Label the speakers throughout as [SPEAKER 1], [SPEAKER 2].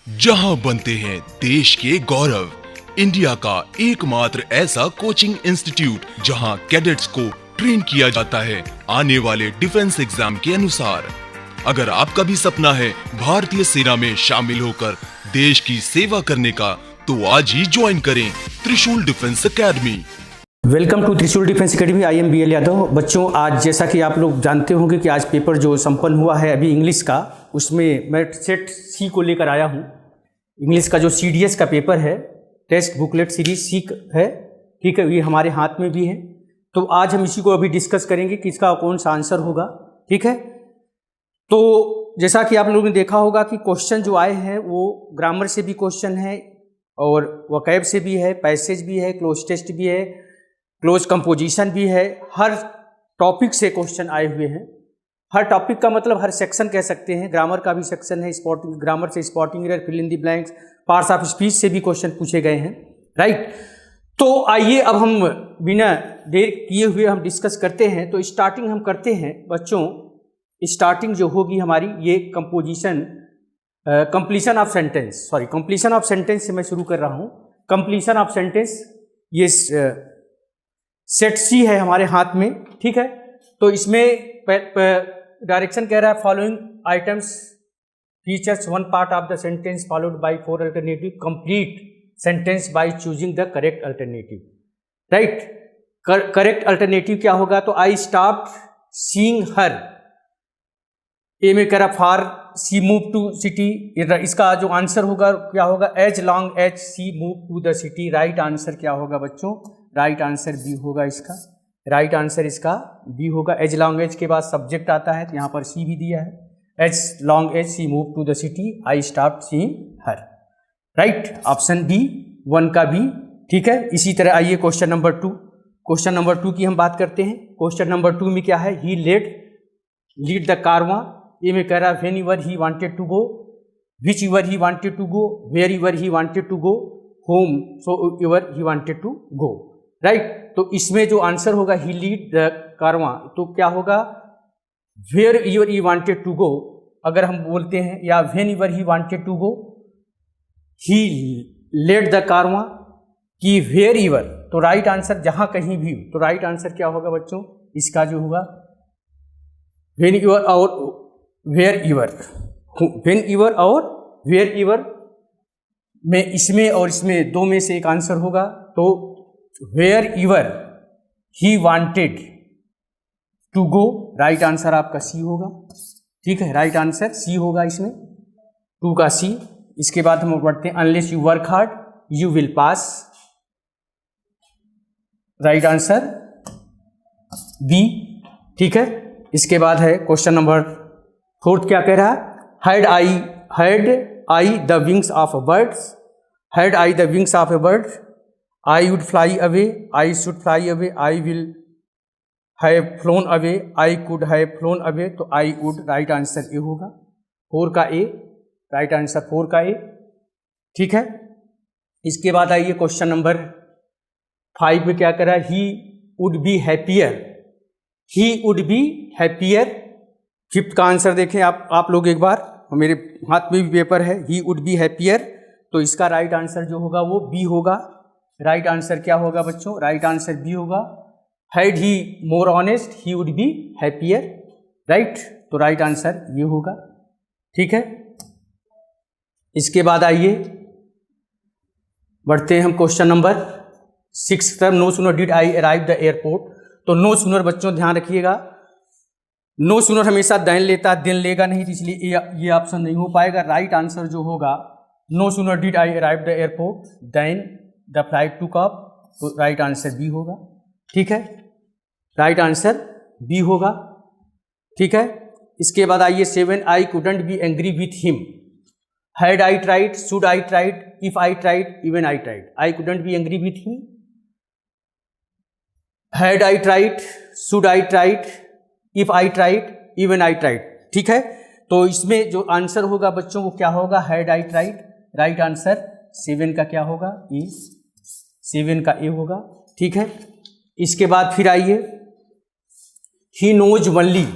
[SPEAKER 1] जहां बनते हैं देश के गौरव, इंडिया का एकमात्र ऐसा कोचिंग इंस्टीट्यूट जहां कैडेट्स को ट्रेन किया जाता है आने वाले डिफेंस एग्जाम के अनुसार। अगर आपका भी सपना है भारतीय सेना में शामिल होकर देश की सेवा करने का, तो आज ही ज्वाइन करें Trishul defence academy.
[SPEAKER 2] Welcome to Trishul defence academy. I am B L Yadav. बच्चों, आज जैसा कि आप लोग जानते होंगे कि आज पेपर जो संपन्न हुआ है अभी इंग्लिश का, उसमें मैं सेट सी को लेकर आया हूँ। इंग्लिश का जो CDS का पेपर है, टेस्ट बुकलेट सीरीज सी है, ठीक है, ये हमारे हाथ में भी है। तो आज हम इसी को अभी डिस्कस करेंगे कि इसका कौन सा आंसर होगा, ठीक है। तो जैसा कि आप लोगों ने देखा होगा कि क्वेश्चन जो आए हैं वो ग्रामर से भी क्वेश्चन है और वोकैब से भी है, पैसेज भी है, क्लोज टेस्ट भी है, क्लोज कंपोजिशन भी है। हर टॉपिक से क्वेश्चन आए हुए हैं। हर टॉपिक का मतलब हर सेक्शन कह सकते हैं। ग्रामर का भी सेक्शन है, स्पॉटिंग ग्रामर से spotting error, fill in the blanks, parts of speech से भी क्वेश्चन पूछे गए हैं, राइट। तो आइए अब हम बिना देर किए हुए हम डिस्कस करते हैं। तो स्टार्टिंग हम करते हैं बच्चों। स्टार्टिंग जो होगी हमारी ये completion of sentence, completion of sentence से मैं शुरू कर रहा हूँ। कंप्लीशन ऑफ सेंटेंस, ये सेट सी है हमारे हाथ में, ठीक है। तो इसमें डायरेक्शन कह रहा है following items features one part of the sentence followed by 4 alternative, complete sentence by choosing the correct alternative, right. Correct alternative क्या होगा? तो आई स्टॉप्ड सीइंग हर, ए में कह रहा for she move to city. इसका जो आंसर होगा क्या होगा? As long as she move to the city. Right answer क्या होगा बच्चों? राइट आंसर बी होगा इसका। राइट आंसर इसका बी होगा। एज लॉन्ग एज के बाद सब्जेक्ट आता है, तो यहाँ पर सी भी दिया है। As long as she move to the city, I stopped seeing her, right. Option B 1 का बी, ठीक है। इसी तरह आइए क्वेश्चन नंबर 2। क्वेश्चन नंबर 2 की हम बात करते हैं। क्वेश्चन नंबर 2 में क्या है? ही लीड द कारवां। ये में कह रहा है whenever he wanted to go, whichever he wanted to go, wherever he wanted to go, whomsoever he wanted to go, right. तो इसमें जो आंसर होगा ही लीड द कारवां, तो क्या होगा? Wherever he wanted to go अगर हम बोलते हैं, या whenever he wanted to go, he led the caravan, कि वेयर एवर, तो राइट आंसर जहां कहीं भी। तो राइट आंसर क्या होगा बच्चों? इसका जो होगा व्हेन एवर और वेयर एवर, व्हेन एवर और वेयर एवर में, इसमें और इसमें दो में से एक आंसर होगा। तो wherever he wanted to go, right answer आपका सी होगा, ठीक है। राइट आंसर सी होगा इसमें, 2 का सी। इसके बाद हम पढ़ते हैं unless you work hard you will pass, right answer B, ठीक है। इसके बाद है क्वेश्चन नंबर 4, क्या कह रहा है? Had I the wings of a birds, had I the wings of a bird, I would fly away, I should fly away, I will have flown away, I could have flown away, तो I would, right answer A होगा। 4 का ए, right answer 4 का ए, ठीक है। इसके बाद आइए question number 5 में क्या कर रहा है? He would be happier, he would be happier. 5th का आंसर देखें आप लोग एक बार, मेरे हाथ में भी पेपर है। ही वुड बी हैप्पियर, तो इसका राइट आंसर जो होगा वो बी होगा। राइट आंसर क्या होगा बच्चों? राइट आंसर बी होगा। Had he more honest he would be happier, right. तो राइट आंसर ये होगा, ठीक है। इसके बाद आइए बढ़ते हैं हम क्वेश्चन नंबर 6 तरफ। No sooner did I arrive the airport, तो नो सूनर बच्चों ध्यान रखिएगा, नो सूनर हमेशा देन लेता, दिन लेगा नहीं, तो इसलिए ये ऑप्शन नहीं हो पाएगा। राइट आंसर जो होगा, no sooner did I arrive the airport then the flight took off, तो राइट आंसर बी होगा, ठीक है। राइट आंसर बी होगा, ठीक है। इसके बाद आइए 7, I couldn't be angry with him, had I tried, should I tried, if I tried, even I tried, I couldn't be angry with him, had I tried, should I tried, if I tried, even I tried, ठीक है। तो इसमें जो answer होगा बच्चों वो क्या होगा? Had I tried, right answer 7 का क्या होगा? ए, 7 का ए होगा, ठीक है। इसके बाद फिर आइए ही नोज वनली,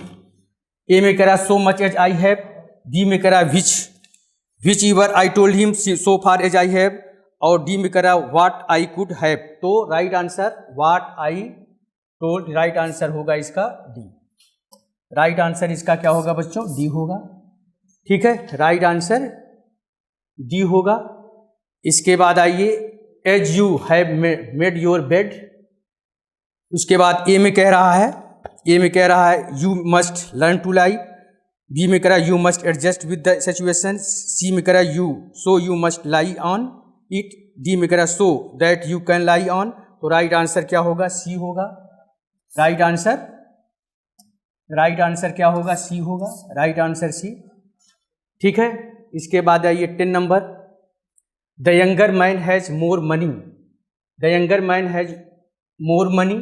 [SPEAKER 2] ए में कह रहा so much as I have, B में कह रहा which which ever I told him so far as I have, और डी में करा व्हाट आई कुड हैव। तो right answer what I told, right answer होगा इसका डी। राइट आंसर इसका क्या होगा बच्चों? डी होगा। ठीक है, राइट आंसर डी होगा। इसके बाद आइए, as you have made your bed. उसके बाद ए में कह रहा है you must learn to lie. B में कह रहा है you must adjust with the situation. C में कह रहा है you must lie on it. D में कह रहा है so that you can lie on. तो राइट आंसर क्या होगा? सी होगा। राइट आंसर क्या होगा? सी होगा। Right answer C. ठीक है, इसके बाद आइए 10 number, the younger man has more money. The younger man has more money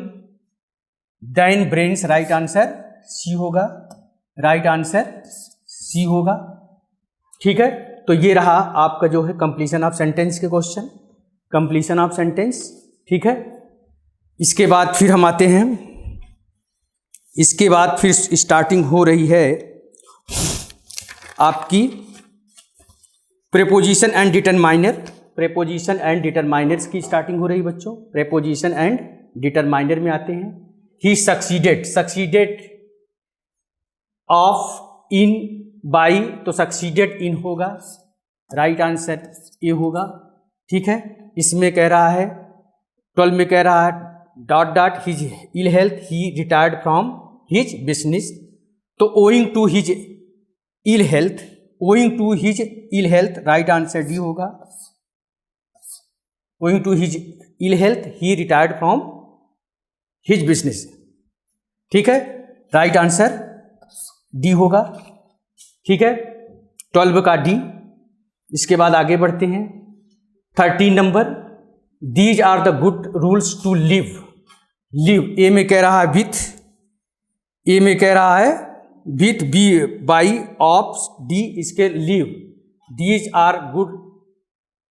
[SPEAKER 2] than brains. Right answer C होगा। राइट आंसर सी होगा। ठीक है, तो ये रहा आपका जो है कंप्लीशन ऑफ सेंटेंस के क्वेश्चन, कंप्लीशन ऑफ सेंटेंस। ठीक है, इसके बाद फिर हम आते हैं, इसके बाद फिर स्टार्टिंग हो रही है आपकी preposition and determiner. Preposition and determiners की स्टार्टिंग हो रही है बच्चों। प्रेपोजिशन एंड डिटरमाइनर में आते हैं। ही सक्सीडेड ऑफ इन बाई, तो सक्सीडेड इन होगा। राइट आंसर ए होगा। ठीक है, इसमें कह रहा है 12 में कह रहा है ... his ill health he retired from his business. तो owing to his ill health, right answer D होगा। Owing to his ill health he retired from his business. ठीक है, राइट आंसर डी होगा। ठीक है, 12 का डी। इसके बाद आगे बढ़ते हैं 13 number, these are the good rules to live. A में कह रहा है with, B by, of, D इसके live. These are good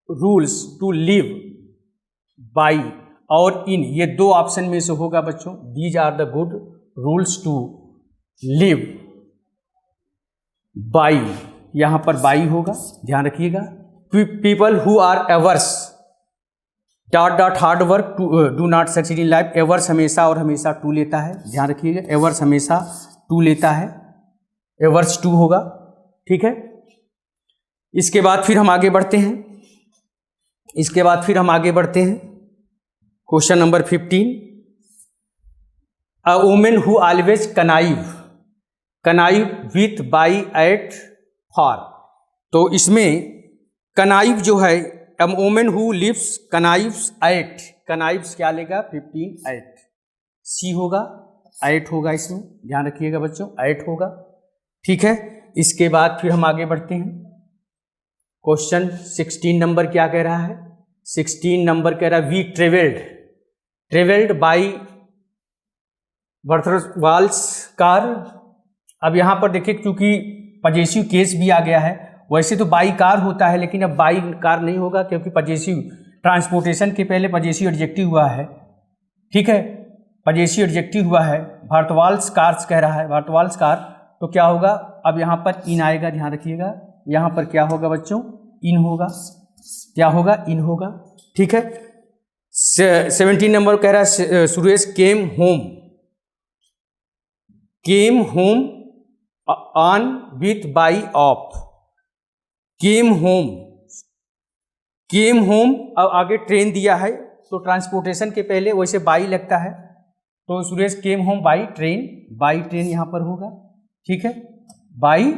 [SPEAKER 2] rules to live by और इन, ये दो ऑप्शन में से होगा बच्चों। These are the good rules to live by, यहां पर बाई होगा, ध्यान रखिएगा। People who are averse ... hard work do not succeed in life. Averse हमेशा और हमेशा टू लेता है, ध्यान रखिएगा। एवर्स हमेशा टू लेता है, एवर्स टू होगा। ठीक है, इसके बाद फिर हम आगे बढ़ते हैं question number 15, a women who always connive with by at for. तो इसमें कनाइव जो है, a women who lives connives at, connives क्या लेगा? 15 8, सी होगा। 8 होगा, इसमें ध्यान रखिएगा बच्चों, 8 होगा। ठीक है, इसके बाद फिर हम आगे बढ़ते हैं क्वेश्चन 16 नंबर क्या कह रहा है? 16 नंबर कह रहा है वी ट्रेवल्ड बाई बर्थवाल्स कार। अब यहाँ पर देखिए, क्योंकि पजेसिव केस भी आ गया है, वैसे तो बाई कार होता है, लेकिन अब बाई कार नहीं होगा क्योंकि पजेसिव ट्रांसपोर्टेशन के पहले पजेसिव एडजेक्टिव हुआ है। ठीक है, पजेसिव एडजेक्टिव हुआ है। भरतवाल्स कार्स कह रहा है, भरतवाल्स कार, तो क्या होगा? अब यहाँ पर इन आएगा, ध्यान रखिएगा। यहाँ पर क्या होगा बच्चों? इन होगा। क्या होगा? इन होगा। ठीक है, 17 नंबर कह रहा है Suresh came on with by of. Came home, अब आगे ट्रेन दिया है, तो ट्रांसपोर्टेशन के पहले वैसे बाई लगता है, तो Suresh came home by train यहाँ पर होगा। ठीक है, बाई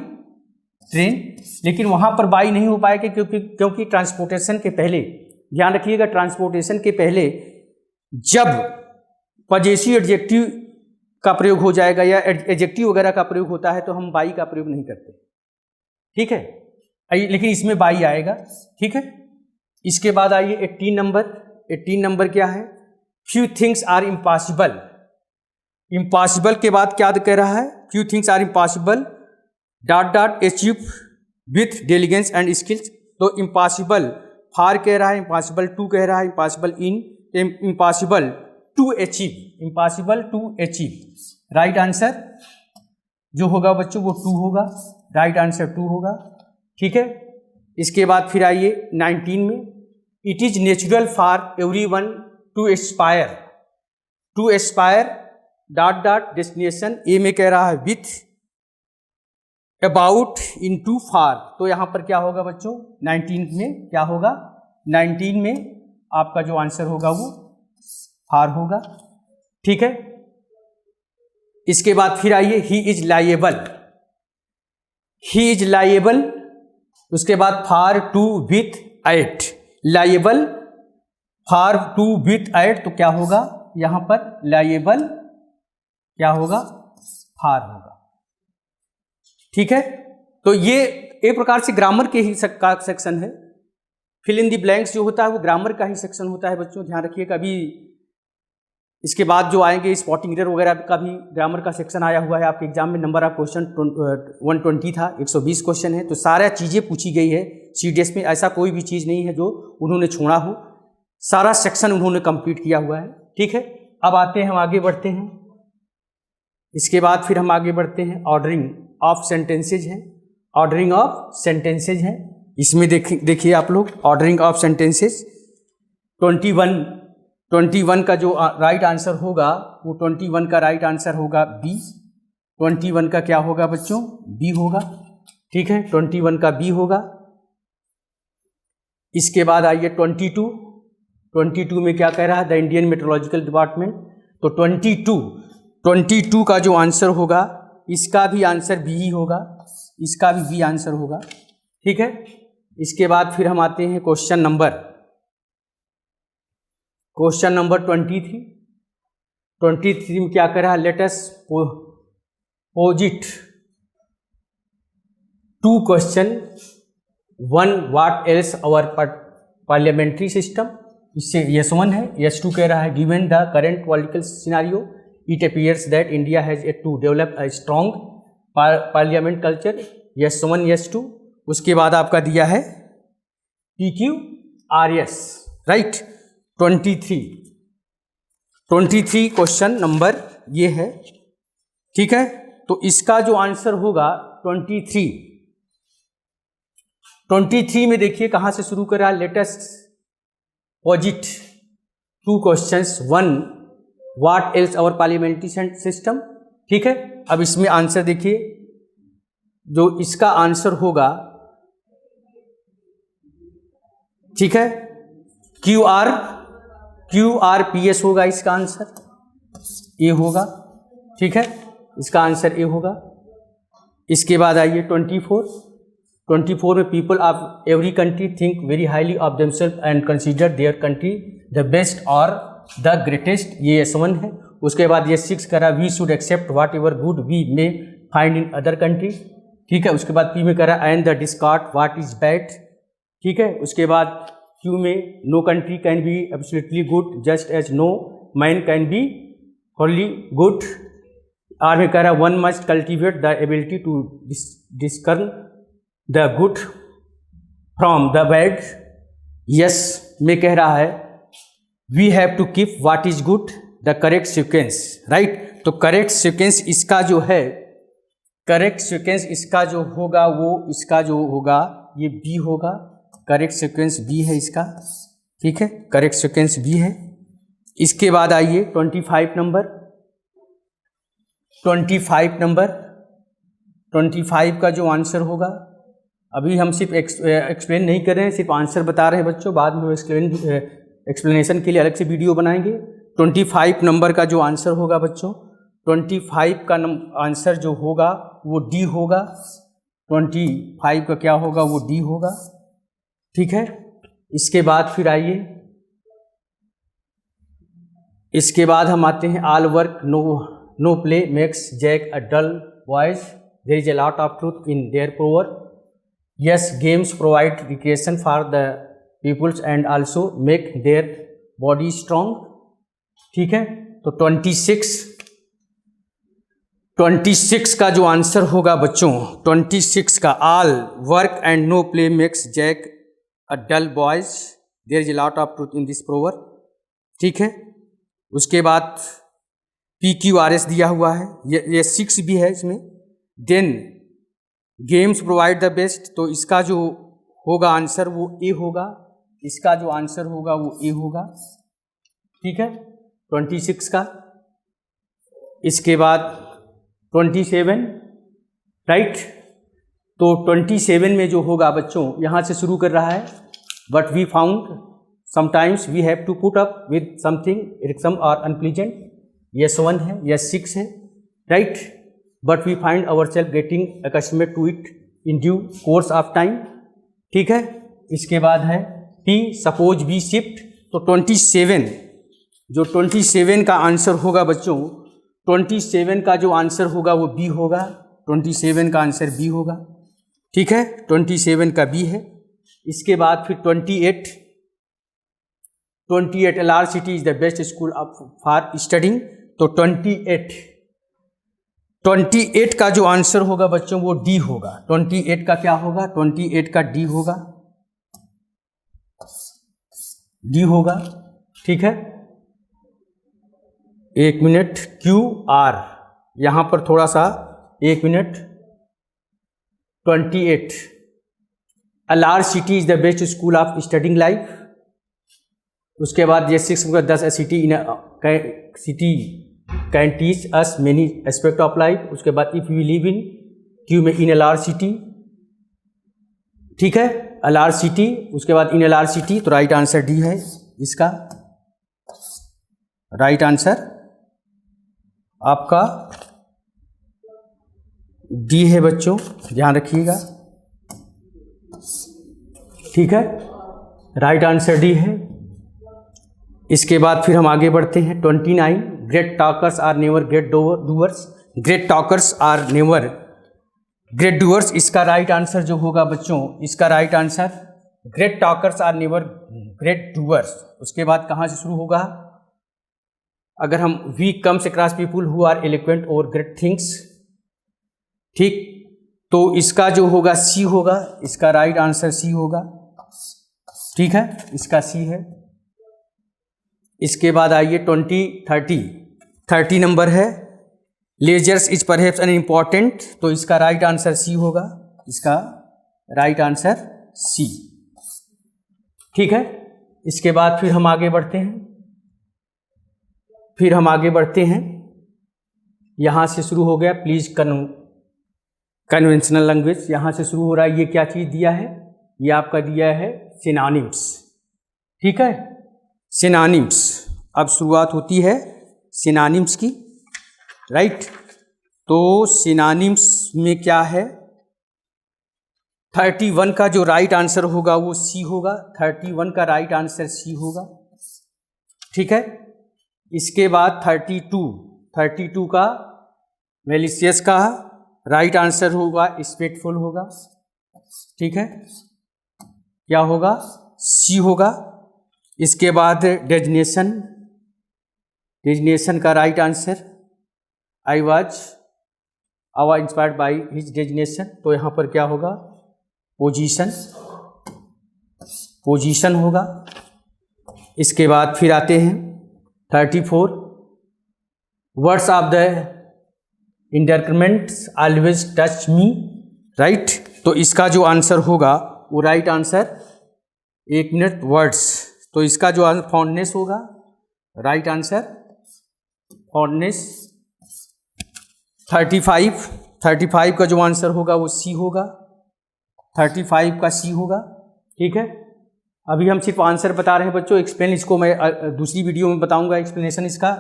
[SPEAKER 2] ट्रेन, लेकिन वहाँ पर बाई नहीं हो पाएगा क्योंकि ट्रांसपोर्टेशन के पहले, ध्यान रखिएगा, ट्रांसपोर्टेशन के पहले जब पजेसिव एडजेक्टिव का प्रयोग हो जाएगा या एडजेक्टिव वगैरह का प्रयोग होता है तो हम बाई का प्रयोग नहीं करते। ठीक है, लेकिन इसमें बाई आएगा। ठीक है, इसके बाद आइए 18 नंबर क्या है? Few things are impossible. Impossible के बाद क्या कह रहा है? Few things are impossible ... achieve with diligence and skills. तो इम्पॉसिबल फार कह रहा है, इम्पॉसिबल टू कह रहा है, impossible in, impossible to achieve. Right answer जो होगा बच्चों वो 2 होगा। राइट आंसर 2 होगा। ठीक है, इसके बाद फिर आइए 19 में, it is natural for everyone to aspire dot dot destination, A में कह रहा है विथ, अबाउट, इनटू, फॉर। तो यहाँ पर क्या होगा बच्चों 19 में, क्या होगा 19 में आपका जो आंसर होगा वो फॉर होगा, ठीक है। इसके बाद फिर आइए ही इज लायबल, उसके बाद for to with at, liable for to with at, तो क्या होगा यहां पर लायबल क्या होगा फॉर होगा, ठीक है। तो ये एक प्रकार से ग्रामर के ही का सेक्शन है। फिल इन दी ब्लैंक्स जो होता है वो ग्रामर का ही सेक्शन होता है बच्चों, ध्यान रखिएगा। अभी इसके बाद जो आएंगे स्पॉटिंग एरर वगैरह का भी ग्रामर का सेक्शन आया हुआ है आपके एग्जाम में। नंबर ऑफ क्वेश्चन 120 था, 120 क्वेश्चन है, तो सारा चीज़ें पूछी गई है सीडीएस में। ऐसा कोई भी चीज़ नहीं है जो उन्होंने छोड़ा हो, सारा सेक्शन उन्होंने कंप्लीट किया हुआ है, ठीक है। अब आते हैं, हम आगे बढ़ते हैं। इसके बाद फिर हम आगे बढ़ते हैं, ऑर्डरिंग ऑफ सेंटेंसेज है, ऑर्डरिंग ऑफ सेंटेंसेज है। इसमें देखिए आप लोग, ऑर्डरिंग ऑफ सेंटेंसेज 21 का जो राइट आंसर होगा वो 21 का राइट आंसर होगा बी। 21 का क्या होगा बच्चों, बी होगा, ठीक है, 21 का बी होगा। इसके बाद आइए 22 में क्या कह रहा है, द इंडियन मेट्रोलॉजिकल डिपार्टमेंट। तो 22 का जो आंसर होगा इसका भी आंसर बी ही होगा, इसका भी बी आंसर होगा, ठीक है। इसके बाद फिर हम आते हैं क्वेश्चन नंबर 23 में क्या कर रहा है, let us posit 2 question, 1 what else our parliamentary system, इससे यस 1 है, यस 2 कह रहा है given the current political scenario it appears that India has a to develop a strong parliament culture, yes 1 yes 2। उसके बाद आपका दिया है PQRS, राइट। 23 क्वेश्चन नंबर ये है, ठीक है। तो इसका जो आंसर होगा 23 में देखिए कहाँ से शुरू करा, latest posit 2 questions, 1 what else our parliamentary system, ठीक है। अब इसमें आंसर देखिए, जो इसका आंसर होगा, ठीक है, QRPS होगा इसका आंसर, ए होगा, ठीक है, इसका आंसर ए होगा। इसके बाद आइए 24 में people of every country think very highly of themselves and consider their country the best और द ग्रेटेस्ट, ये S1 है। उसके बाद ये 6 करा, we should accept whatever good we may find in other country, ठीक है। उसके बाद P में करा and the discard what is bad, ठीक है। उसके बाद Q में no country can be absolutely good just as no man can be wholly good. R में कह रहा one must cultivate the ability to discern the good from the bad. S में कह रहा है we have to keep what is good the correct sequence, right. तो correct sequence इसका जो है, करेक्ट सीक्वेंस इसका जो होगा वो इसका जो होगा ये बी होगा, करेक्ट सीक्वेंस बी है इसका, ठीक है, करेक्ट सीक्वेंस बी है। इसके बाद आइए 25 का जो आंसर होगा, अभी हम सिर्फ एक्सप्लेन नहीं कर रहे हैं, सिर्फ आंसर बता रहे हैं बच्चों, बाद में एक्सप्लेनेशन के लिए अलग से वीडियो बनाएंगे। 25 नंबर का जो आंसर होगा बच्चों, 25 का आंसर जो होगा वो डी होगा, 25 का क्या होगा वो डी होगा, ठीक है। इसके बाद फिर आइए, इसके बाद हम आते हैं all work no play makes Jack a dull boys, there is a lot of truth in their proverb. Yes games provide recreation for the peoples and also make their body strong, ठीक है। तो 26 का जो answer होगा बच्चों, 26 का all work and no play makes Jack a dull boys, there is a lot of truth in this proverb, ठीक है। उसके बाद PQRS दिया हुआ है, ये 6 भी है इसमें। Then games provide the best, तो इसका जो होगा आंसर वो ए होगा, इसका जो आंसर होगा वो ए होगा, ठीक है, 26 का। इसके बाद 27, राइट। तो 27 में जो होगा बच्चों, यहाँ से शुरू कर रहा है, but we found sometimes we have to put up with something irksome or unpleasant, S 1 है, यस 6 है, right, but we find our self getting accustomed to it in due course of time, ठीक है। इसके बाद है T, suppose B shift. तो 27, जो 27 का आंसर होगा बच्चों, 27 का जो आंसर होगा वो बी होगा, 27 का आंसर बी होगा, ठीक है, 27 का बी है। इसके बाद फिर 28 LR city is the best school for studying. तो 28 का जो आंसर होगा बच्चों वो डी होगा। 28 का क्या होगा? 28 का डी होगा, डी होगा, ठीक है। एक मिनट, क्यू आर, यहां पर थोड़ा सा, एक minute. 28 LR city is the best school of studying life. उसके बाद ये 6 का 10 city in city can teach us many aspect of life. उसके बाद if you live in Q में इन LR सिटी, ठीक है, LR सिटी। उसके बाद इन LR सिटी, तो राइट आंसर डी है इसका, राइट आंसर आपका डी है बच्चों, ध्यान रखिएगा, ठीक है, राइट आंसर डी है। इसके बाद फिर हम आगे बढ़ते हैं। 29 great talkers are never great doers. Great talkers are never great doers, इसका राइट आंसर जो होगा बच्चों, इसका right answer great talkers are never great doers. उसके बाद कहाँ से शुरू होगा? अगर हम we comes across people who are eloquent और ग्रेट थिंग्स, ठीक, तो इसका जो होगा सी होगा, इसका राइट आंसर सी होगा, ठीक है, इसका सी है। इसके बाद आइए 30 नंबर है, leisures is perhaps an important, तो इसका राइट आंसर सी होगा, इसका राइट आंसर सी, ठीक है। इसके बाद फिर हम आगे बढ़ते हैं, यहाँ से शुरू हो गया, प्लीज कन्वेंशनल लैंग्वेज, यहाँ से शुरू हो रहा है। ये क्या चीज़ दिया है? ये आपका दिया है सिनोनिम्स, ठीक है, सिनोनिम्स। अब शुरुआत होती है सिनोनिम्स की, राइट। तो सिनोनिम्स में क्या है? 31 का जो राइट आंसर होगा वो सी होगा, 31 का राइट आंसर सी होगा, ठीक है। इसके बाद 32 का मेलिशियस का राइट आंसर होगा स्पेक्टफुल होगा, ठीक है, क्या होगा? सी होगा। इसके बाद डेजिग्नेशन का right answer I was inspired by his designation, तो यहाँ पर क्या होगा? पोजीशन होगा। इसके बाद फिर आते हैं 34 words of the endearments always touch me, right. तो इसका जो आंसर होगा वो राइट आंसर, एक मिनट, वर्ड्स, तो इसका जो आंसर फॉन्डनेस होगा, राइट आंसर फॉन्डनेस। 35 का जो आंसर होगा वो सी होगा, 35 का सी होगा, ठीक है। अभी हम सिर्फ आंसर बता रहे हैं बच्चों, एक्सप्लेन इसको मैं दूसरी वीडियो में बताऊंगा एक्सप्लेनेशन इसका,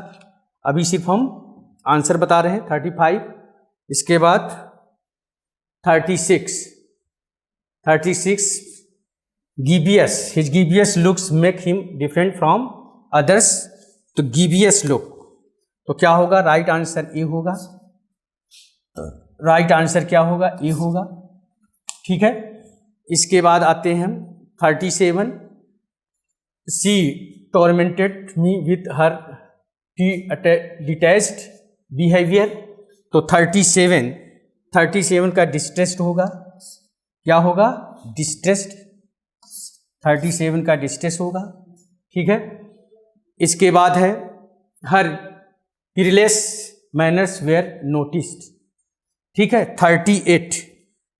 [SPEAKER 2] अभी सिर्फ हम आंसर बता रहे हैं। 35, इसके बाद 36 gibbous, his gibbous looks make him different from others, तो गिबियस लुक, तो क्या होगा? राइट आंसर ए होगा, राइट आंसर क्या होगा? ए होगा, ठीक है। इसके बाद आते हैं 37 she tormented me with her detached behaviour, तो 37 का डिस्ट्रेस्ड होगा, क्या होगा? डिस्ट्रेस्ड, 37 का डिस्ट्रेस होगा, ठीक है। इसके बाद है हर पीरलेस मैनर्स वेयर नोटिस्ड, ठीक है। 38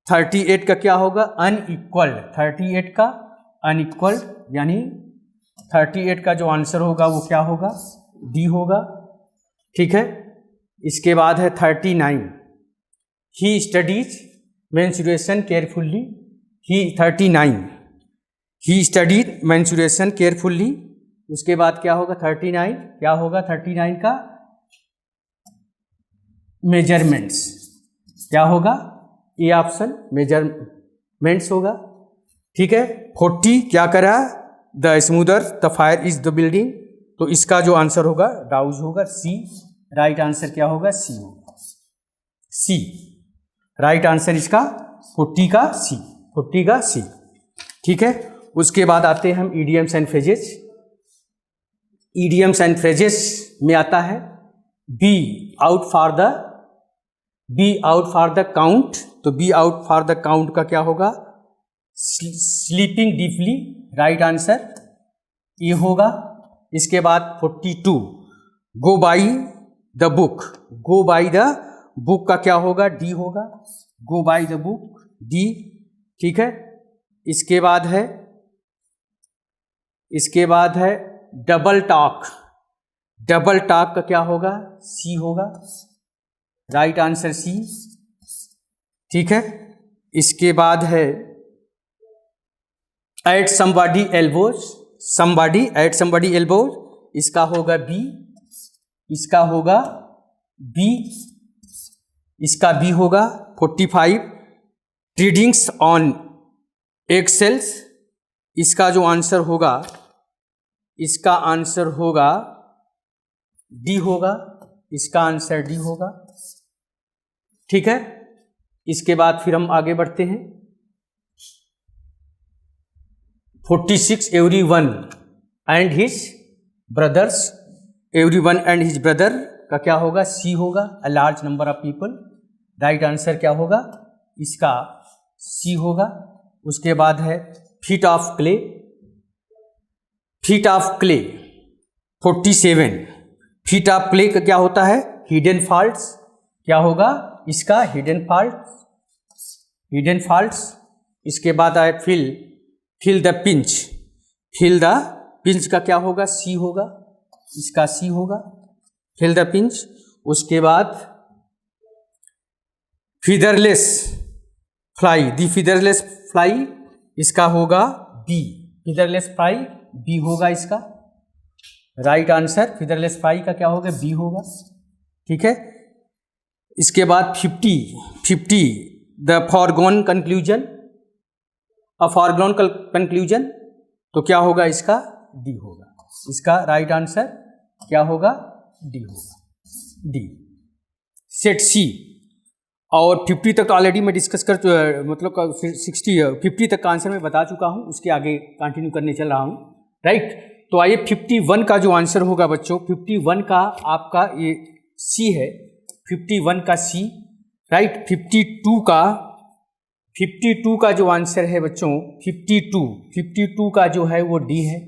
[SPEAKER 2] 38 का क्या होगा? अनइक्वल्ड। 38 का अनइक्वल्ड, यानी 38 का जो आंसर होगा वो क्या होगा? डी होगा। ठीक है, इसके बाद है 39, he studies menstruation carefully. He 39, he studied menstruation carefully. उसके बाद क्या होगा? 39 क्या होगा? 39 का मेजरमेंट्स क्या होगा? ए ऑप्शन मेजरमेंट्स होगा। ठीक है, 40 क्या करा? The smoother the fire is the building, तो इसका जो आंसर होगा डाउज होगा। सी राइट आंसर क्या होगा? सी होगा। सी राइट आंसर इसका 40 का सी, 40 का सी। ठीक है, उसके बाद आते हैं हम idioms and phrases. Idioms and phrases में आता है be out for the count. तो be out for the count का क्या होगा? स्लीपिंग डीपली, राइट आंसर ये होगा। इसके बाद 42 go by the book, go by the book का क्या होगा? डी होगा। Go by the book, D. ठीक है, इसके बाद है डबल टॉक, डबल टॉक का क्या होगा? सी होगा, राइट आंसर सी। ठीक है, इसके बाद है at somebody elbows, somebody at somebody elbows, इसका होगा बी, इसका होगा बी, इसका बी होगा। 45 ट्रेडिंग्स ऑन एक्सेल्स, इसका जो आंसर होगा, इसका आंसर होगा डी होगा, इसका आंसर डी होगा। ठीक है, इसके बाद फिर हम आगे बढ़ते हैं। 46 everyone and his brothers, everyone and his brother का क्या होगा? सी होगा। A large number of people, right answer क्या होगा? इसका सी होगा। उसके बाद है feet of clay, feet of clay 47 feet of clay का क्या होता है? हिडन फॉल्ट्स, क्या होगा इसका? Hidden faults, hidden faults. इसके बाद आए fill the pinch, fill the pinch का क्या होगा? सी होगा, इसका सी होगा, फिल द पिंच। उसके बाद फीदरलेस फ्लाई, दी फीदरलेस फ्लाई, इसका होगा बी, फीदरलेस फ्लाई बी होगा इसका, राइट आंसर। फीदरलेस फ्लाई का क्या होगा? बी होगा। ठीक है, इसके बाद 50 the foregone conclusion, a foregone conclusion, तो क्या होगा इसका? डी होगा, इसका राइट आंसर क्या होगा? डी होगा, डी। सेट सी और 50 तक ऑलरेडी मैं डिस्कस मतलब 50 तक का आंसर मैं बता चुका हूँ, उसके आगे कंटिन्यू करने चल रहा हूँ, राइट। तो आइए 51 का जो आंसर होगा बच्चों, 51 का आपका ये सी है, 51 का सी, राइट। 52 का जो आंसर है बच्चों, 52 का जो है वो डी है,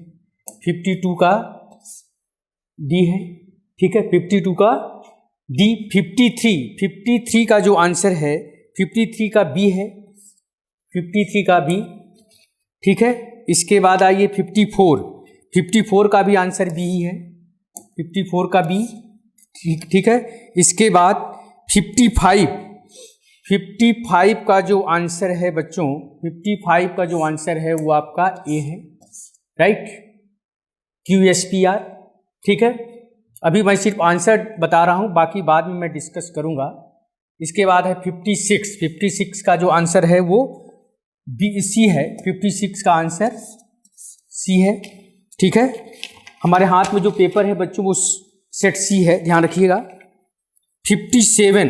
[SPEAKER 2] 52 का डी है, ठीक है, 52 का डी। 53 का जो आंसर है, 53 का बी है, 53 का बी, ठीक है। इसके बाद आइए 54 का भी आंसर बी ही है, 54 का बी, ठीक है। इसके बाद 55 का जो आंसर है बच्चों, 55 का जो आंसर है वो आपका ए है, राइट, QSPR, ठीक है। अभी मैं सिर्फ आंसर बता रहा हूँ, बाकी बाद में मैं डिस्कस करूँगा। इसके बाद है 56 का जो आंसर है वो बी सी है, 56 का आंसर सी है, ठीक है। हमारे हाथ में जो पेपर है बच्चों वो सेट सी है, ध्यान रखिएगा। 57,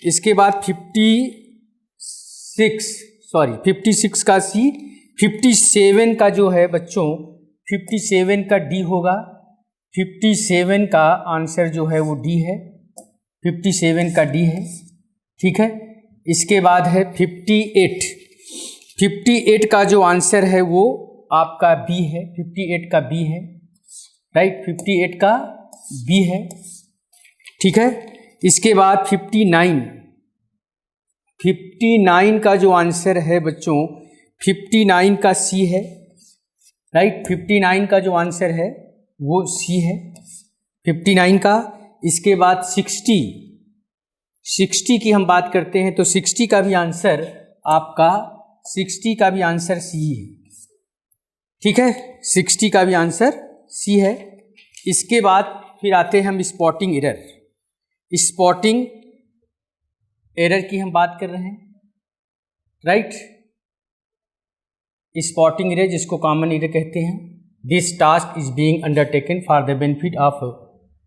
[SPEAKER 2] इसके बाद 56 का सी, 57 का जो है बच्चों, 57 का डी होगा, 57 का आंसर जो है वो डी है, 57 का डी है, ठीक है। इसके बाद है 58 का जो आंसर है वो आपका बी है, 58 का बी है, राइट, 58 का बी है, ठीक है। इसके बाद 59 59 का जो आंसर है बच्चों, 59 का सी है, राइट। 59 का जो आंसर है वो सी है, 59 का। इसके बाद 60 की हम बात करते हैं तो 60 का भी आंसर आपका, 60 का भी आंसर सी है, ठीक है। 60 का भी आंसर सी है। इसके बाद फिर आते हैं हम स्पॉटिंग एरर। स्पॉटिंग एरर की हम बात कर रहे हैं, राइट। स्पॉटिंग एरर जिसको कॉमन एरर कहते हैं। This task is being undertaken for the benefit of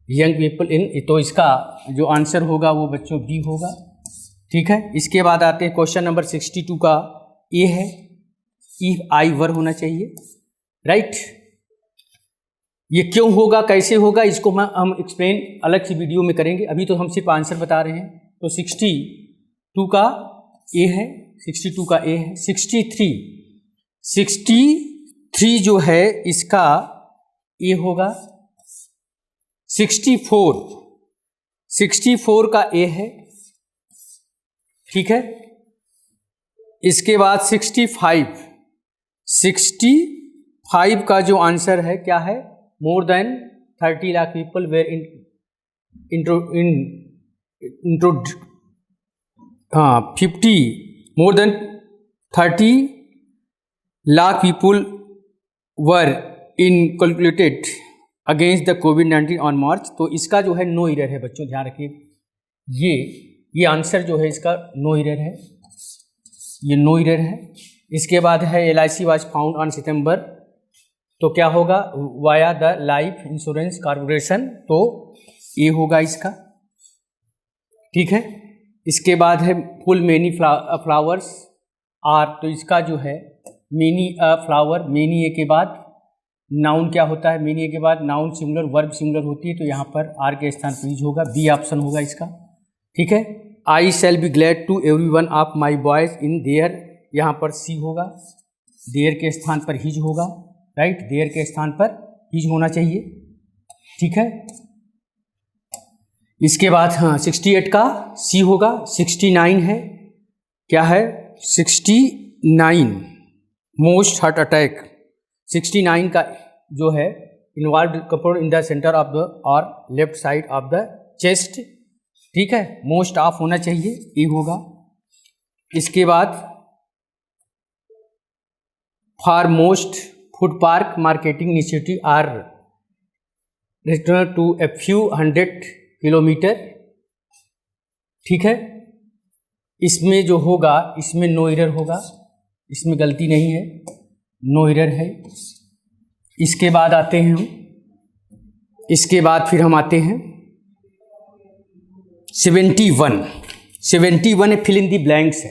[SPEAKER 2] young people in, तो इसका जो आंसर होगा वो बच्चों बी होगा, ठीक है। इसके बाद आते हैं क्वेश्चन नंबर 62 का ए है, इफ आई वर होना चाहिए, राइट। ये क्यों होगा, कैसे होगा, इसको हम एक्सप्लेन अलग से वीडियो में करेंगे, अभी तो हम सिर्फ आंसर बता रहे हैं। तो 62 का ए है, 62 का ए है। 63 जो है इसका ए होगा। 64 का ए है, ठीक है। इसके बाद 65 का जो आंसर है क्या है, more than 30 lakh people were more than 30 lakh people were inoculated against the COVID on March. तो इसका जो है नो एरर है बच्चों, ध्यान रखिए। ये आंसर जो है इसका नो एरर है, ये नो एरर है। इसके बाद है LIC वाज फाउंड ऑन सितंबर, तो क्या होगा, via the life insurance corporation, तो ये होगा इसका, ठीक है। इसके बाद है फुल मेनी फ्लावर्स आर, तो इसका जो है मेनी फ्लावर, मेनी ए के बाद नाउन क्या होता है, मेनी ए के बाद नाउन सिंगुलर, वर्ब सिंगुलर होती है, तो यहाँ पर आर के स्थान पर यूज होगा, बी ऑप्शन होगा इसका, ठीक है। I shall be glad to every one of my boys in there, यहाँ पर सी होगा, देयर के स्थान पर हिज होगा, राइट। देयर के स्थान पर हिज होना चाहिए, ठीक है। इसके बाद 68 का सी होगा। 69 है, क्या है, 69 मोस्ट हार्ट अटैक। 69 का जो है इन्वॉल्व कपड़ in the centre of the और left side of the chest, ठीक है। मोस्ट ऑफ होना चाहिए, ये होगा। इसके बाद for most food park marketing initiative are return to a few 100 kilometre, ठीक है। इसमें जो होगा, इसमें नो एरर होगा, इसमें गलती नहीं है, नो एरर है। इसके बाद आते हैं हम, इसके बाद फिर हम आते हैं 71 है, फिल इन दी ब्लैंक्स है।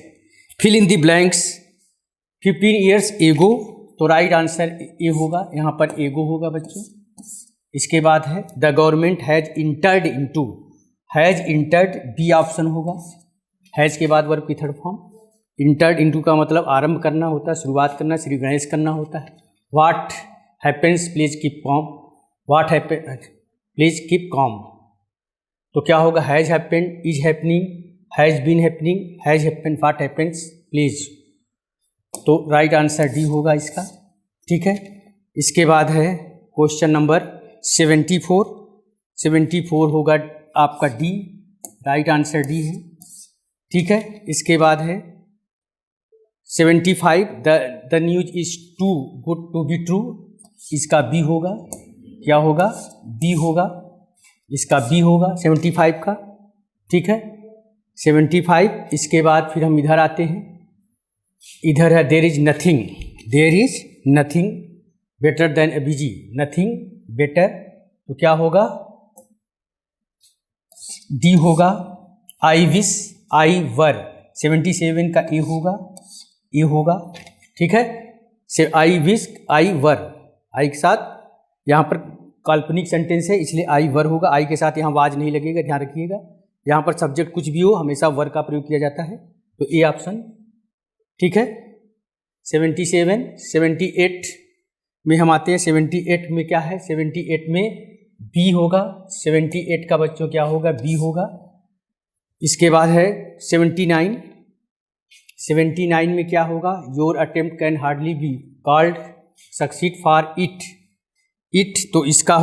[SPEAKER 2] Fill in the blanks 15 years ago, तो राइट आंसर ए होगा, यहाँ पर एगो होगा बच्चों। इसके बाद है the government has entered into, has entered, B option होगा। हैज के बाद वर्ब की थर्ड फॉर्म, इंटर्ड इनटू का मतलब आरंभ करना होता है, शुरुआत करना, श्री गणेश करना होता है। What happens please keep calm, what happen please keep calm, तो क्या होगा, has happened, is happening, has been happening, has happened, what happens please, तो राइट आंसर डी होगा इसका, ठीक है। इसके बाद है क्वेश्चन नंबर 74 होगा आपका डी, राइट आंसर डी है, ठीक है। इसके बाद है 75 the news is too good to be true, इसका बी होगा, क्या होगा, बी होगा, इसका बी होगा 75 का, ठीक है। 75। इसके बाद फिर हम इधर आते हैं, इधर है there is nothing better than a busy, nothing better, तो क्या होगा, डी होगा। आई विश, आई वर 77 का ए होगा, ठीक है। आई विश, आई वर, आई के साथ यहाँ पर काल्पनिक सेंटेंस है इसलिए आई वर होगा, आई के साथ यहाँ वाज नहीं लगेगा, ध्यान रखिएगा। यहाँ पर सब्जेक्ट कुछ भी हो हमेशा वर का प्रयोग किया जाता है, तो ए ऑप्शन, ठीक है। 78 में हम आते हैं। 78 में क्या है, 78 में बी होगा, 78 का बच्चों क्या होगा, बी होगा। इसके बाद है 79 79 में क्या होगा, your attempt can hardly be called succeed for it, तो इसका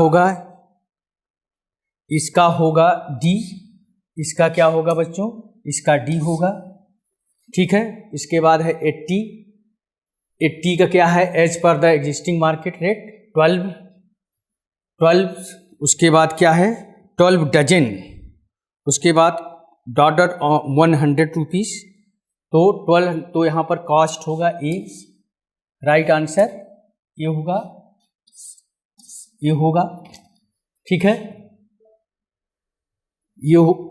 [SPEAKER 2] होगा डी, इसका क्या होगा बच्चों, इसका डी होगा। ठीक है, इसके बाद है 80 का क्या है, as per the existing market rate 12, उसके बाद क्या है 12 डजन, उसके बाद डॉट 100 रुपीज़, तो 12, तो यहाँ पर कॉस्ट होगा ए, राइट आंसर ये होगा। ठीक है,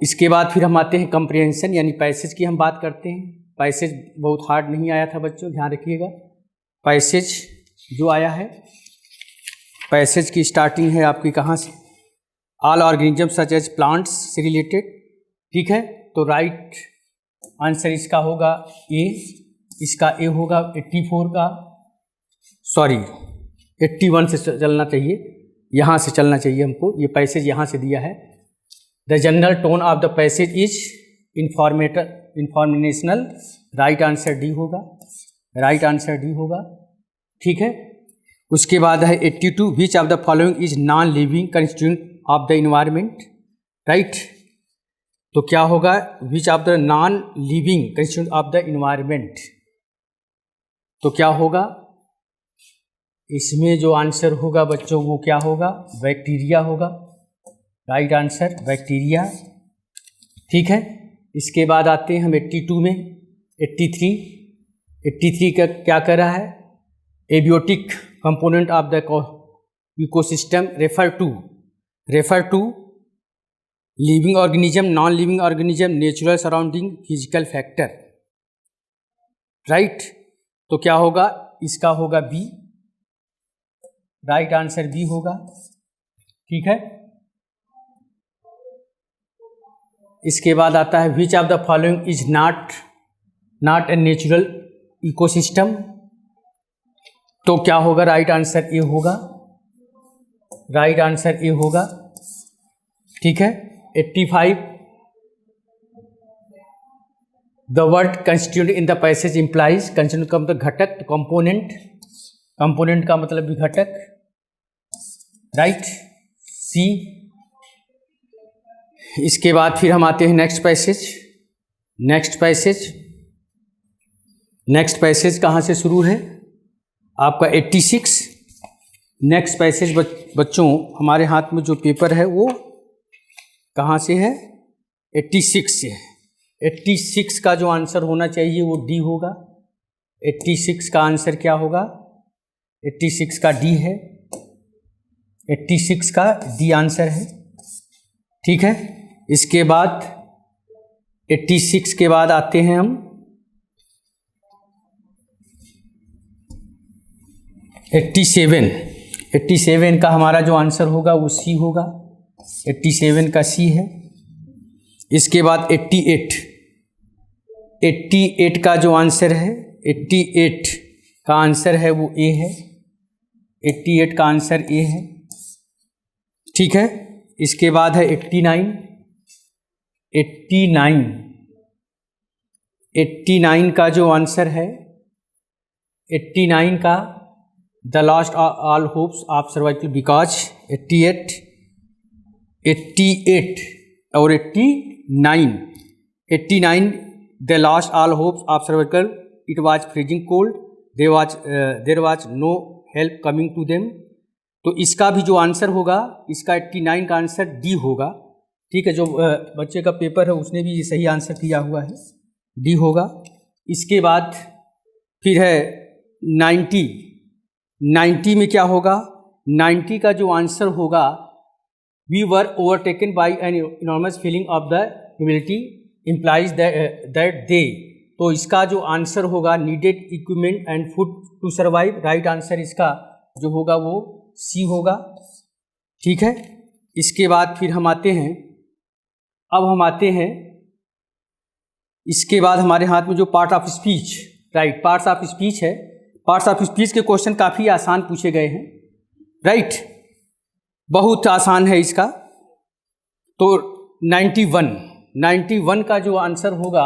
[SPEAKER 2] इसके बाद फिर हम आते हैं कंप्रिहेंशन, यानी पैसेज की हम बात करते हैं। पैसेज बहुत हार्ड नहीं आया था बच्चों, ध्यान रखिएगा। पैसेज जो आया है, पैसेज की स्टार्टिंग है आपकी कहाँ से, all organism such as plants से रिलेटेड। ठीक है, तो राइट आंसर इसका होगा ए, इसका ए होगा 84 का, सॉरी 81 से चलना चाहिए, यहाँ से चलना चाहिए हमको, ये पैसेज यहाँ से दिया है। The general tone of the passage is informational, right answer D होगा, राइट आंसर डी होगा। ठीक है, उसके बाद है 82, which of the following is non living constituent of the environment, right, तो क्या होगा, which of the non living constituent of the environment, तो क्या होगा, इसमें जो आंसर होगा बच्चों वो क्या होगा, बैक्टीरिया होगा, राइट आंसर बैक्टीरिया। ठीक है, इसके बाद आते हैं हम 82 में, 83 का क्या कर रहा है, abiotic component of the ecosystem refer to living organism, non living organism, natural surrounding, physical factor, right, तो क्या होगा, इसका होगा बी, राइट आंसर बी होगा। ठीक है, इसके बाद आता है which of the following is not a natural ecosystem, तो क्या होगा, राइट आंसर ए होगा, राइट आंसर ए होगा। ठीक है, 85, the word constitute in the passage implies, constitute का मतलब घटक, कंपोनेंट का मतलब भी घटक, राइट, सी। इसके बाद फिर हम आते हैं नेक्स्ट पैसेज कहाँ से शुरू है आपका 86। नेक्स्ट पैसेज बच्चों हमारे हाथ में जो पेपर है वो कहाँ से है, 86 से है। 86 का जो आंसर होना चाहिए वो डी होगा। 86 का आंसर क्या होगा, 86 का डी है, 86 का डी आंसर है। ठीक है, इसके बाद 86 के बाद आते हैं हम 87 का हमारा जो आंसर होगा वो सी होगा, 87 का सी है। इसके बाद 88 का जो आंसर है, 88 का आंसर है वो ए है, 88 का आंसर ए है। ठीक है, इसके बाद है 89 का जो आंसर है, 89 का the last all hopes of survival because 88 और 89 the last all hopes of survival, it was freezing cold, there was no help coming to them. तो इसका भी जो आंसर होगा, इसका 89 का आंसर डी होगा। ठीक है, जो बच्चे का पेपर है उसने भी ये सही आंसर दिया हुआ है, डी होगा। इसके बाद फिर है 90 में क्या होगा, 90 का जो आंसर होगा, we were overtaken by an enormous feeling of the humility implies that they, तो इसका जो आंसर होगा needed equipment and food to survive, right answer इसका जो होगा वो सी होगा। ठीक है, इसके बाद फिर हम आते हैं, इसके बाद हमारे हाथ में जो part of speech, right, parts of speech है। पार्ट्स ऑफ स्पीच के क्वेश्चन काफ़ी आसान पूछे गए हैं, राइट, बहुत आसान है इसका। तो 91 का जो आंसर होगा,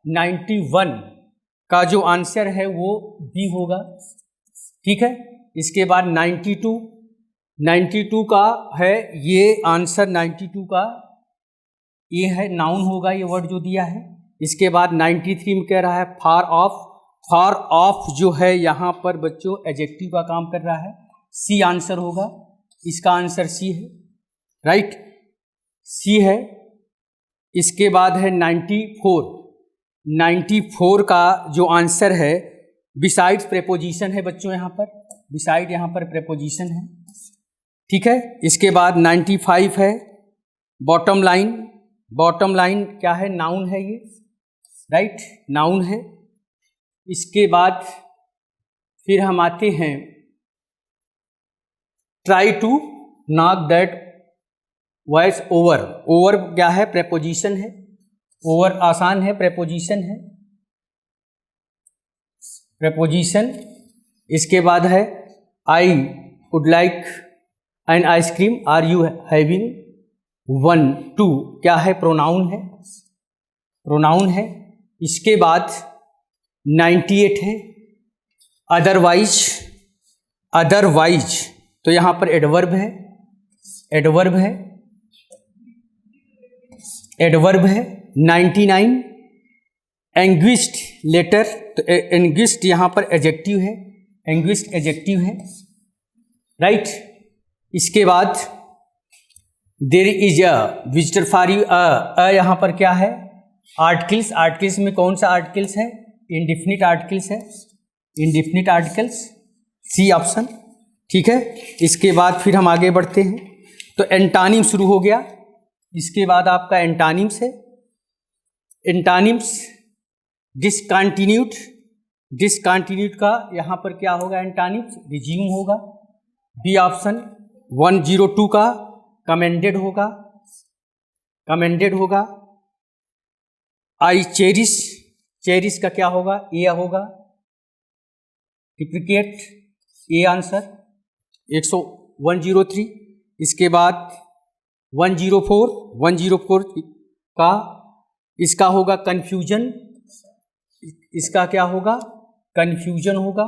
[SPEAKER 2] 91 का जो आंसर है वो बी होगा। ठीक है, इसके बाद 92 का है ये आंसर, 92 का ये है नाउन होगा, ये वर्ड जो दिया है। इसके बाद 93 में कह रहा है फार ऑफ जो है यहाँ पर बच्चों एडजेक्टिव का काम कर रहा है, सी आंसर होगा, इसका आंसर सी है, राइट, सी है। इसके बाद है 94 का जो आंसर है बिसाइड्स प्रेपोजिशन है बच्चों, यहाँ पर बिसाइड यहाँ पर प्रेपोजिशन है। ठीक है, इसके बाद 95 है बॉटम लाइन क्या है, नाउन है ये, राइट, नाउन है। इसके बाद फिर हम आते हैं try to knock that voice over क्या है, प्रेपोजिशन है, ओवर आसान है, प्रेपोजिशन है, प्रेपोजिशन। इसके बाद है I would like an ice cream, are you having 1 2 क्या है, प्रोनाउन है, प्रोनाउन है। इसके बाद 98 है अदरवाइज तो यहाँ पर एडवर्ब है। 99 एंग्विस्ट लेटर, तो एंग्विस्ट यहाँ पर एडजेक्टिव है, एंग्विस्ट एडजेक्टिव है, राइट। इसके बाद there is a visitor for you, यहाँ पर क्या है, आर्टिकल्स में कौन सा आर्टिकल्स है, इंडिफिनिट आर्टिकल्स है, इंडिफिनिट आर्टिकल्स, सी ऑप्शन। ठीक है, इसके बाद फिर हम आगे बढ़ते हैं, तो एंटानिम शुरू हो गया। इसके बाद आपका एंटानिम्स है, एंटानिम्स डिसकंटिन्यूड का यहाँ पर क्या होगा, एंटानिम्स रिज्यूम होगा, बी ऑप्शन। 102 का कमेंडेड होगा। आई चेरिश का क्या होगा, ए होगा, डिप्रिकेट, ए आंसर। 103। इसके बाद 104 का इसका होगा कन्फ्यूजन, इसका क्या होगा, कन्फ्यूजन होगा।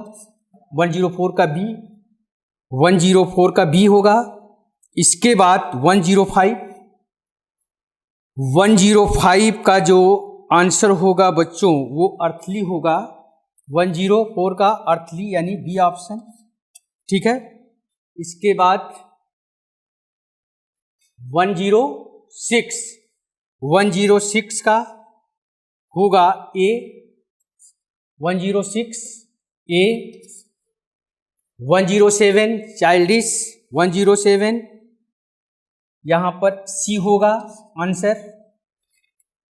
[SPEAKER 2] 104 का बी होगा। इसके बाद 105 का जो आंसर होगा बच्चों वो अर्थली होगा, 104 का अर्थली यानी बी ऑप्शन। ठीक है, इसके बाद 106 का होगा ए, 106 ए। 107 चाइल्डिश, 107 यहाँ पर सी होगा आंसर।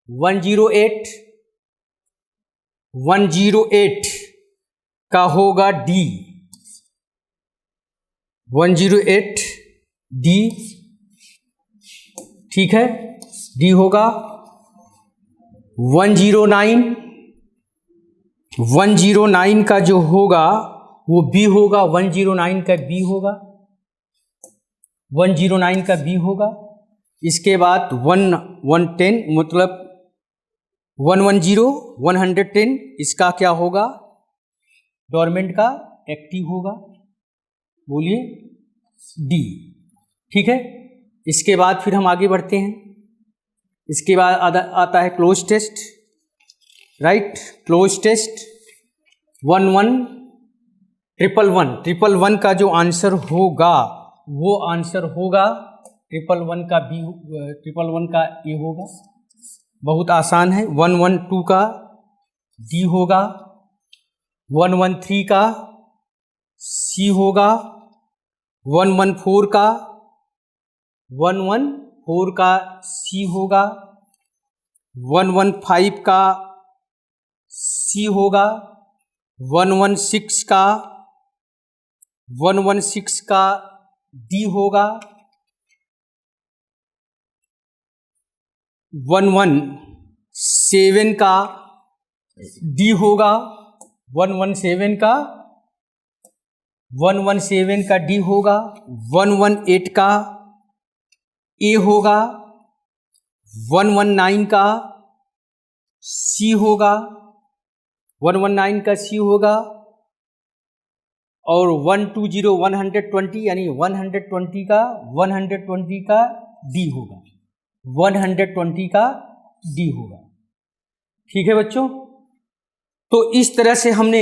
[SPEAKER 2] 108 का होगा डी, 108 डी। ठीक है, डी होगा। 109 का जो होगा वो बी होगा, 109 का बी होगा, 109 का बी होगा। इसके बाद 110 मतलब 110 इसका क्या होगा, डोरमेंट का एक्टिव होगा, बोलिए डी। ठीक है, इसके बाद फिर हम आगे बढ़ते हैं। इसके बाद आता है cloze test, right, cloze test. 111 का जो आंसर होगा वो आंसर होगा 111 का बी, 111 का ए होगा, बहुत आसान है। 112 का डी होगा, 113 का सी होगा, 114 का सी होगा, 115 का सी होगा, 116 का डी होगा, 117 का डी होगा, 117 का डी होगा, 118 का ए होगा, 119 का सी होगा, 119 का C होगा और 120 120 यानी 120 का D होगा, 120 का D होगा। ठीक है बच्चों, तो इस तरह से हमने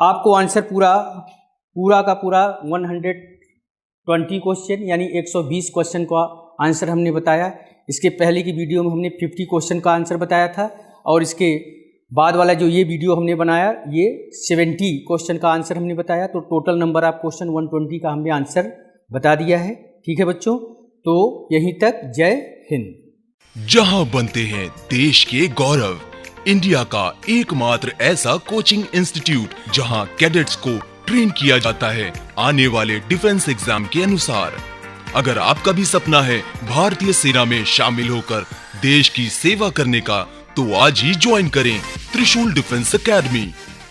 [SPEAKER 2] आपको आंसर पूरा का पूरा 120 क्वेश्चन यानी 120 क्वेश्चन का आंसर हमने बताया। इसके पहले की वीडियो में हमने 50 क्वेश्चन का आंसर बताया था और इसके बाद वाला जो ये वीडियो हमने बनाया ये 70 क्वेश्चन का आंसर हमने बताया। तो टोटल नंबर ऑफ क्वेश्चन 120 का हमने आंसर बता दिया है। ठीक है बच्चों, तो यहीं तक, जय हिंद।
[SPEAKER 1] जहां बनते हैं देश के गौरव, इंडिया का एकमात्र ऐसा कोचिंग इंस्टीट्यूट जहां कैडेट्स को ट्रेन किया जाता है आने वाले डिफेंस एग्जाम के अनुसार। अगर आपका भी सपना है भारतीय सेना में शामिल होकर देश की सेवा करने का, तो आज ही ज्वाइन करें त्रिशूल डिफेंस एकेडमी।